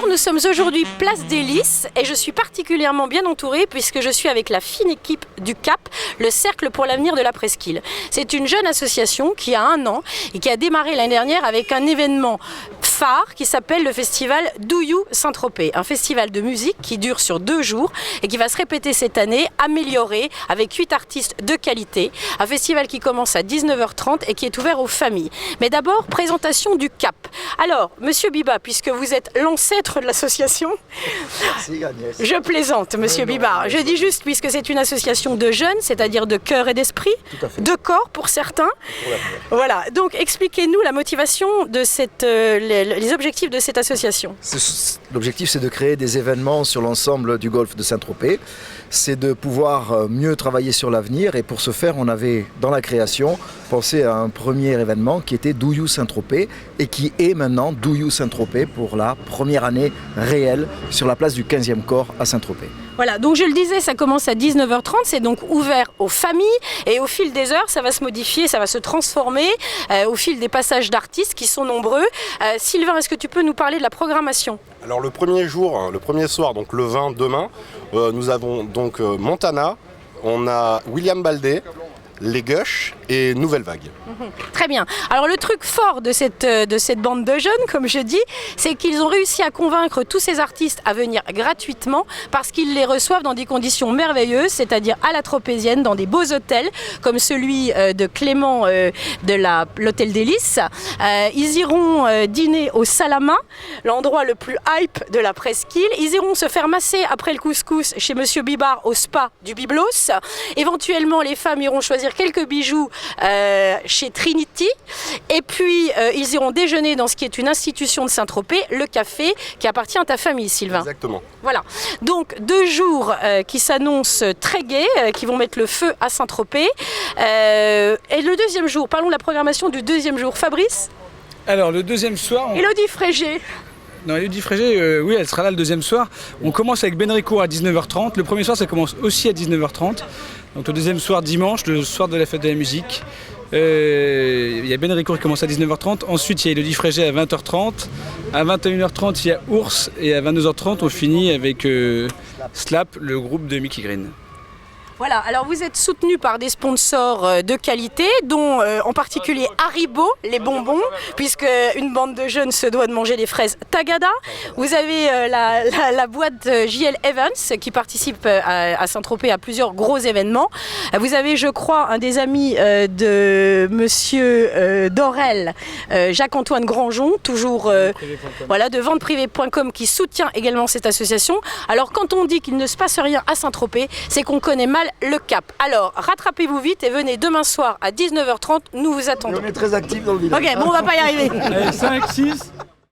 Bonjour, nous sommes aujourd'hui place des Lys et je suis particulièrement bien entourée puisque je suis avec la fine équipe du CAP, le Cercle pour l'avenir de la Presqu'île. C'est une jeune association qui a 1 an et qui a démarré l'année dernière avec un événement phare qui s'appelle le festival Do You Saint-Tropez, un festival de musique qui dure sur 2 jours et qui va se répéter cette année, amélioré, avec 8 artistes de qualité. Un festival qui commence à 19h30 et qui est ouvert aux familles. Mais d'abord, présentation du CAP. Alors, Monsieur Biba, puisque vous êtes l'ancêtre de l'association, merci Agnès. Je plaisante, Monsieur Biba. Je dis juste puisque c'est une association de jeunes, c'est-à-dire de cœur et d'esprit, de corps pour certains. Voilà. Donc, expliquez-nous la motivation de les objectifs de cette association. L'objectif, c'est de créer des événements sur l'ensemble du golfe de Saint-Tropez. C'est de pouvoir mieux travailler sur l'avenir et pour ce faire, on avait dans la création pensé à un premier événement qui était Do You Saint-Tropez et qui est maintenant Do You Saint-Tropez pour la première année réelle sur la place du 15e corps à Saint-Tropez. Voilà, donc je le disais, ça commence à 19h30, c'est donc ouvert aux familles et au fil des heures, ça va se modifier, ça va se transformer au fil des passages d'artistes qui sont nombreux. Sylvain, est-ce que tu peux nous parler de la programmation ? Alors le premier jour, le premier soir, donc le 20 demain, nous avons donc Montana, on a William Baldé, Les Gush et Nouvelle Vague. Très bien. Alors le truc fort de cette bande de jeunes, comme je dis, c'est qu'ils ont réussi à convaincre tous ces artistes à venir gratuitement parce qu'ils les reçoivent dans des conditions merveilleuses, c'est-à-dire à la Tropézienne, dans des beaux hôtels comme celui de Clément de l'hôtel des Lys. Ils iront dîner au Salama, l'endroit le plus hype de la Presqu'île. Ils iront se faire masser après le couscous chez Monsieur Bibard au spa du Biblos. Éventuellement, les femmes iront choisir quelques bijoux chez Trinity et puis ils iront déjeuner dans ce qui est une institution de Saint-Tropez, le café qui appartient à ta famille, Sylvain. Exactement. Voilà, donc 2 jours qui s'annoncent très gais, qui vont mettre le feu à Saint-Tropez. Et le deuxième jour, parlons de la programmation du deuxième jour. Fabrice ? Alors le deuxième soir... Élodie Frégé. Non, Élodie Frégé, oui, elle sera là le deuxième soir. On commence avec Ben Ricourt à 19h30. Le premier soir, ça commence aussi à 19h30. Donc le deuxième soir, dimanche, le soir de la fête de la musique. Il y a Ben Ricourt qui commence à 19h30. Ensuite, il y a Élodie Frégé à 20h30. À 21h30, il y a Ours. Et à 22h30, on finit avec Slap, le groupe de Mickey Green. Voilà, alors vous êtes soutenu par des sponsors de qualité, dont en particulier Haribo, les bonbons, puisque une bande de jeunes se doit de manger des fraises Tagada. Vous avez la boîte JL Evans qui participe à Saint-Tropez à plusieurs gros événements. Vous avez, je crois, un des amis de Monsieur Dorel, Jacques-Antoine Granjon, toujours voilà, de venteprivée.com qui soutient également cette association. Alors quand on dit qu'il ne se passe rien à Saint-Tropez, c'est qu'on connaît mal le CAP. Alors, rattrapez-vous vite et venez demain soir à 19h30, nous vous attendons. Et on est très actifs dans le village. Ok, bon, on va pas y arriver. Allez, 5, 6...